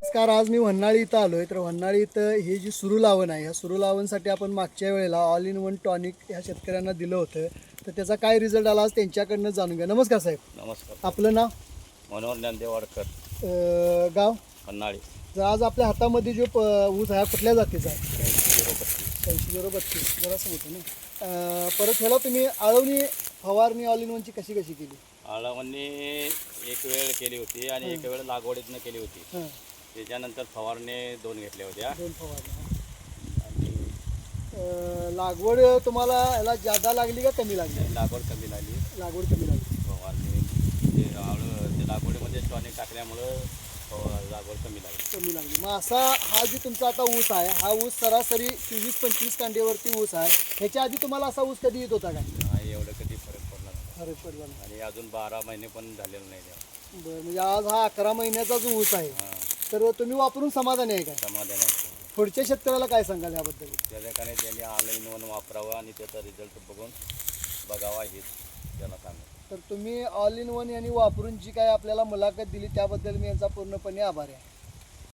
नमस्कार, आज मी वन्हाळी इथं आलोय. तर वन्हाळी इथं ही जी सुरू लावण आहे, ह्या सुरू लावणसाठी आपण मागच्या वेळेला ऑल इन वन टॉनिक ह्या शेतकऱ्यांना दिलं होतं. तर त्याचा काय रिझल्ट आला आज त्यांच्याकडनं जाणून घ्या. नमस्कार साहेब, नमस्कार. आपलं नाव? मनोहर ज्ञानदेवाडकर, गाव? पन्हाळी. तर आज आपल्या हातामध्ये जो ऊस आहे कुठल्या जातीचा आहे? 80-032. जरा होतं ना. परत ह्याला तुम्ही आळवणी फवारणी ऑल इन वनची कशी केली? आळवणी एक वेळ केली होती आणि एक वेळ लागवडीतनं केली होती. हां, त्याच्यानंतर फवारणी 2 घेतल्या होत्या. 2 फवारणी. आणि लागवड तुम्हाला ह्याला जादा लागली का कमी लागली? लागवड कमी लागली. लागवड कमी लागली. फवारणी ते लागवडीमध्ये टॉनिक टाकल्यामुळं लागवड कमी लागली. मग असा हा जो तुमचा आता ऊस आहे, हा ऊस सरासरी 24-25 कांड्यावरती ऊस आहे. ह्याच्या आधी तुम्हाला असा ऊस कधी येत होता का? नाही, एवढं कधी फरक पडला नाही. फरक पडला नाही. आणि अजून 12 महिने पण झालेलं नाही त्याला. बरं, म्हणजे आज हा 11 महिन्याचा जो ऊस आहे, हां, तर तुम्ही वापरून समाधानी आहे का? समाधान आहे. पुढच्या शेतकऱ्याला काय सांगाल याबद्दल? त्या ठिकाणी त्यांनी ऑल इन वन वापरावं आणि त्याचा रिझल्ट बघून बघावा हेच त्याला सांगू. तर तुम्ही ऑल इन वन यांनी वापरून जी काय आपल्याला मुलाखत दिली त्याबद्दल मी यांचा पूर्णपणे आभारी आहे.